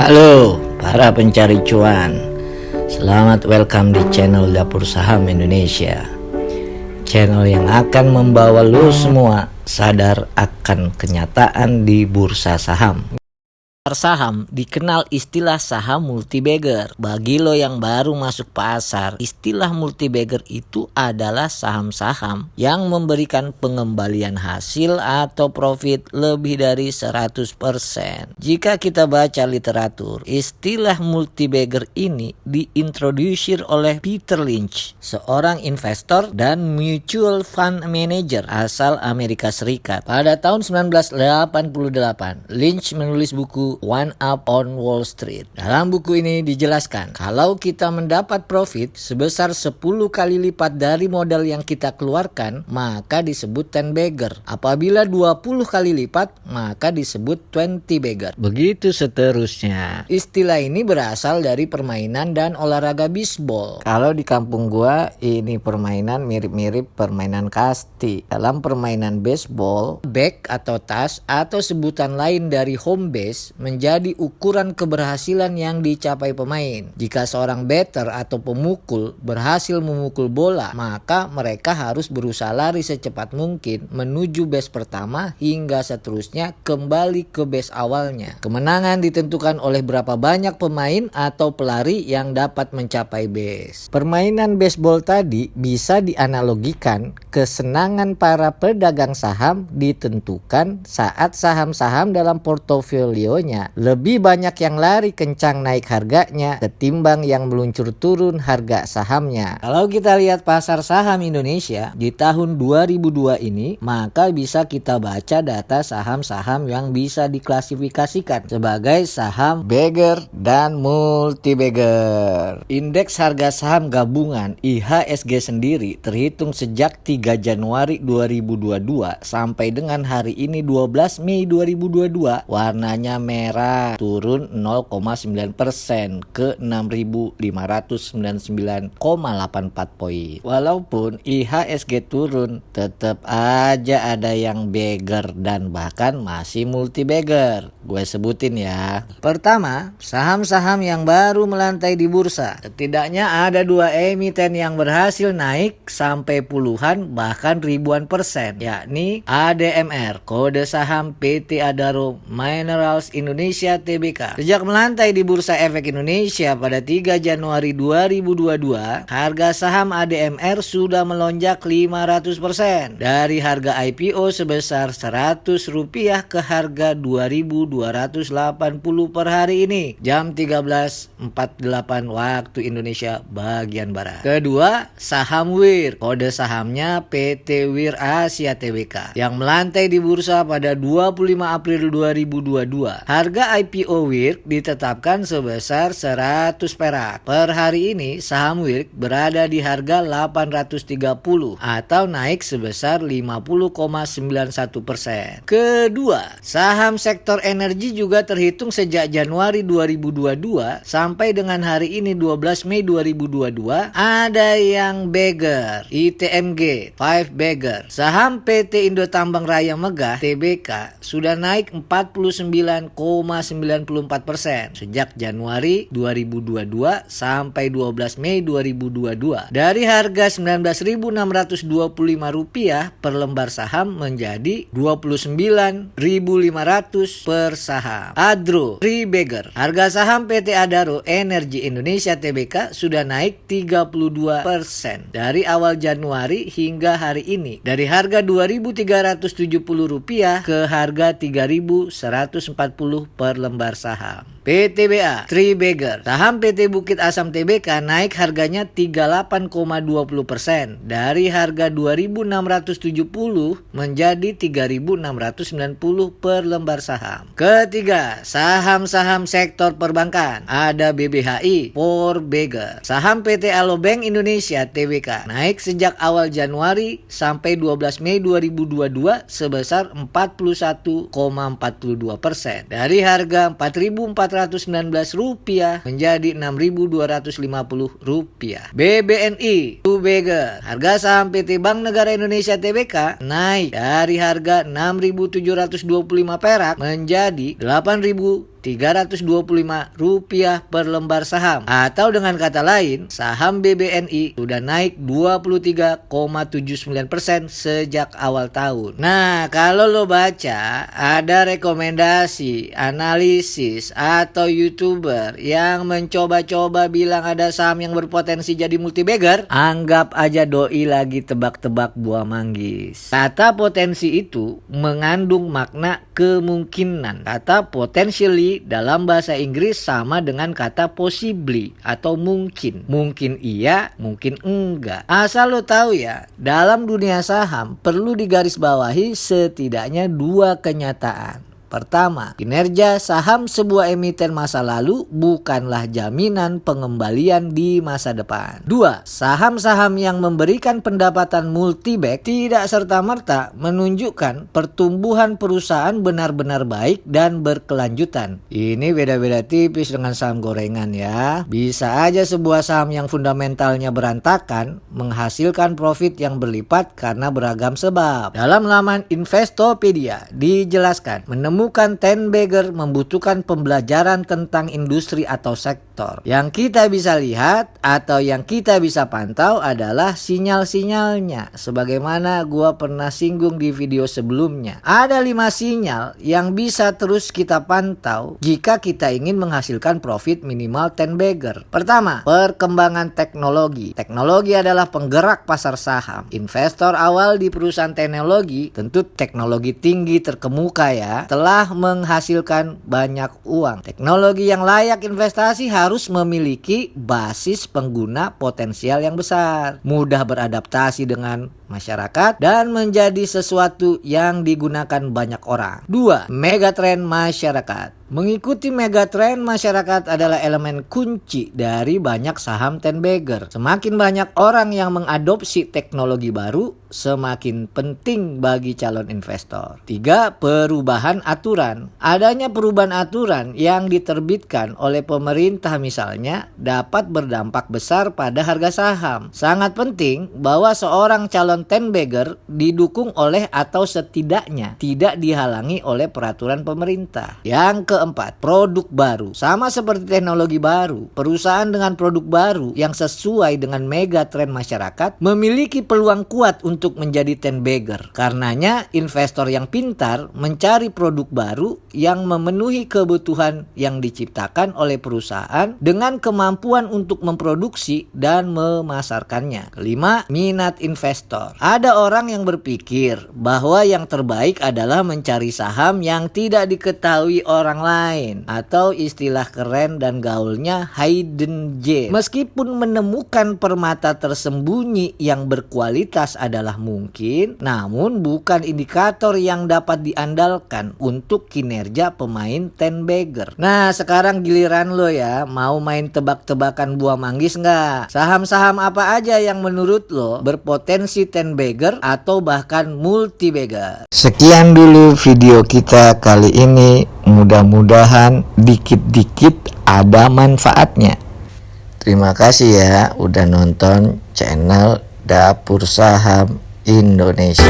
Halo para pencari cuan, selamat welcome di channel Dapur Saham Indonesia. Channel yang akan membawa lo semua sadar akan kenyataan di bursa saham. Pasar saham dikenal istilah saham multibagger. Bagi lo yang baru masuk pasar, istilah multibagger itu adalah saham-saham yang memberikan pengembalian hasil atau profit lebih dari 100%. Jika kita baca literatur, istilah multibagger ini diintrodusir oleh Peter Lynch, seorang investor dan mutual fund manager asal Amerika Serikat. Pada tahun 1988, Lynch menulis buku One Up on Wall Street. Dalam buku ini dijelaskan kalau kita mendapat profit sebesar 10 kali lipat dari modal yang kita keluarkan, maka disebut 10 bagger. Apabila 20 kali lipat, maka disebut 20 bagger. Begitu seterusnya. Istilah ini berasal dari permainan dan olahraga bisbol. Kalau di kampung gua ini permainan mirip-mirip permainan kasti. Dalam permainan baseball, bag atau tas atau sebutan lain dari home base menjadi ukuran keberhasilan yang dicapai pemain. Jika seorang batter atau pemukul berhasil memukul bola, maka mereka harus berusaha lari secepat mungkin menuju base pertama hingga seterusnya kembali ke base awalnya. Kemenangan ditentukan oleh berapa banyak pemain atau pelari yang dapat mencapai base. Permainan baseball tadi bisa dianalogikan kesenangan para pedagang saham ditentukan saat saham-saham dalam portofolionya lebih banyak yang lari kencang naik harganya ketimbang yang meluncur turun harga sahamnya. Kalau kita lihat pasar saham Indonesia di tahun 2002 ini, maka bisa kita baca data saham-saham yang bisa diklasifikasikan sebagai saham bagger dan multi bagger. Indeks harga saham gabungan IHSG sendiri terhitung sejak 3 Januari 2022 sampai dengan hari ini 12 Mei 2022, warnanya merah, turun 0,9% ke 6.599,84 poin. Walaupun IHSG turun, tetap aja ada yang bagger dan bahkan masih multi bagger. Gue sebutin ya. Pertama, saham-saham yang baru melantai di bursa. Setidaknya ada 2 emiten yang berhasil naik sampai puluhan bahkan ribuan persen, yakni ADMR, kode saham PT Adaro Minerals Indonesia Tbk. Sejak melantai di Bursa Efek Indonesia pada 3 Januari 2022, harga saham ADMR sudah melonjak 500%. Dari harga IPO sebesar Rp100 ke harga Rp2.280 per hari ini, jam 13.48 waktu Indonesia bagian Barat. Kedua, saham WIR, kode sahamnya PT WIR Asia Tbk, yang melantai di bursa pada 25 April 2022. Harga IPO WIRK ditetapkan sebesar 100 perak. Per hari ini saham WIRK berada di harga 830 atau naik sebesar 50,91%. Kedua, saham sektor energi juga terhitung sejak Januari 2022 sampai dengan hari ini 12 Mei 2022 ada yang bagger. ITMG 5 bagger. Saham PT Indo Tambang Raya Megah Tbk sudah naik 49,94% sejak Januari 2022 sampai 12 Mei 2022. Dari harga Rp19.625 per lembar saham menjadi Rp29.500 per saham. Adro 3 bagger. Harga saham PT Adaro Energi Indonesia Tbk sudah naik 32% dari awal Januari hingga hari ini. Dari harga Rp2.370 ke harga Rp3.140 per lembar saham. PTBA 3 bagger. Saham PT Bukit Asam Tbk naik harganya 38,20% dari harga Rp2.670 menjadi Rp3.690 per lembar saham. Ketiga, saham-saham sektor perbankan. Ada BBHI 4 bagger. Saham PT Alobank Indonesia Tbk naik sejak awal Januari sampai 12 Mei 2022 sebesar 41,42% dari harga Rp4.419 menjadi Rp6.250. BBNI 2 bagger. Harga saham PT Bank Negara Indonesia Tbk naik dari harga Rp6.725 perak menjadi Rp8.000 Rp325 per lembar saham. Atau dengan kata lain, saham BBNI sudah naik 23,79% sejak awal tahun. Nah, kalau lo baca ada rekomendasi, analisis, atau YouTuber yang mencoba-coba bilang ada saham yang berpotensi jadi multibagger, anggap aja doi lagi tebak-tebak buah manggis. Kata potensi itu mengandung makna kemungkinan. Kata potentially dalam bahasa Inggris sama dengan kata possibly atau mungkin. Mungkin iya, mungkin enggak. Asal lo tahu ya, dalam dunia saham perlu digarisbawahi setidaknya dua kenyataan. Pertama, kinerja saham sebuah emiten masa lalu bukanlah jaminan pengembalian di masa depan. Dua, saham-saham yang memberikan pendapatan multibag tidak serta-merta menunjukkan pertumbuhan perusahaan benar-benar baik dan berkelanjutan. Ini beda-beda tipis dengan saham gorengan ya. Bisa aja sebuah saham yang fundamentalnya berantakan menghasilkan profit yang berlipat karena beragam sebab. Dalam laman Investopedia dijelaskan menemukan 10 bagger membutuhkan pembelajaran tentang industri atau sektor. Yang kita bisa lihat atau yang kita bisa pantau adalah sinyal-sinyalnya. Sebagaimana gua pernah singgung di video sebelumnya. Ada 5 sinyal yang bisa terus kita pantau jika kita ingin menghasilkan profit minimal 10 bagger. Pertama, perkembangan teknologi. Teknologi adalah penggerak pasar saham. Investor awal di perusahaan teknologi, tentu teknologi tinggi terkemuka ya, telah menghasilkan banyak uang. Teknologi yang layak investasi harus memiliki basis pengguna potensial yang besar, mudah beradaptasi dengan masyarakat, dan menjadi sesuatu yang digunakan banyak orang. 2. Megatrend masyarakat. Mengikuti megatrend masyarakat adalah elemen kunci dari banyak saham 10 bagger. Semakin banyak orang yang mengadopsi teknologi baru, semakin penting bagi calon investor. 3. Perubahan aturan. Adanya perubahan aturan yang diterbitkan oleh pemerintah misalnya dapat berdampak besar pada harga saham. Sangat penting bahwa seorang calon 10 bagger didukung oleh atau setidaknya tidak dihalangi oleh peraturan pemerintah. Yang keempat, produk baru. Sama seperti teknologi baru, perusahaan dengan produk baru yang sesuai dengan mega trend masyarakat memiliki peluang kuat untuk menjadi 10 bagger. Karenanya investor yang pintar mencari produk baru yang memenuhi kebutuhan yang diciptakan oleh perusahaan dengan kemampuan untuk memproduksi dan memasarkannya. Kelima, minat investor. Ada orang yang berpikir bahwa yang terbaik adalah mencari saham yang tidak diketahui orang lain, atau istilah keren dan gaulnya hidden gem. Meskipun menemukan permata tersembunyi yang berkualitas adalah mungkin, namun bukan indikator yang dapat diandalkan untuk kinerja pemain 10 bagger. Nah, sekarang giliran lo ya, mau main tebak-tebakan buah manggis nggak? Saham-saham apa aja yang menurut lo berpotensi 10 bagger atau bahkan multi bagger? Sekian dulu video kita kali ini. Mudah-mudahan dikit-dikit ada manfaatnya. Terima kasih ya udah nonton channel Dapur Saham Indonesia.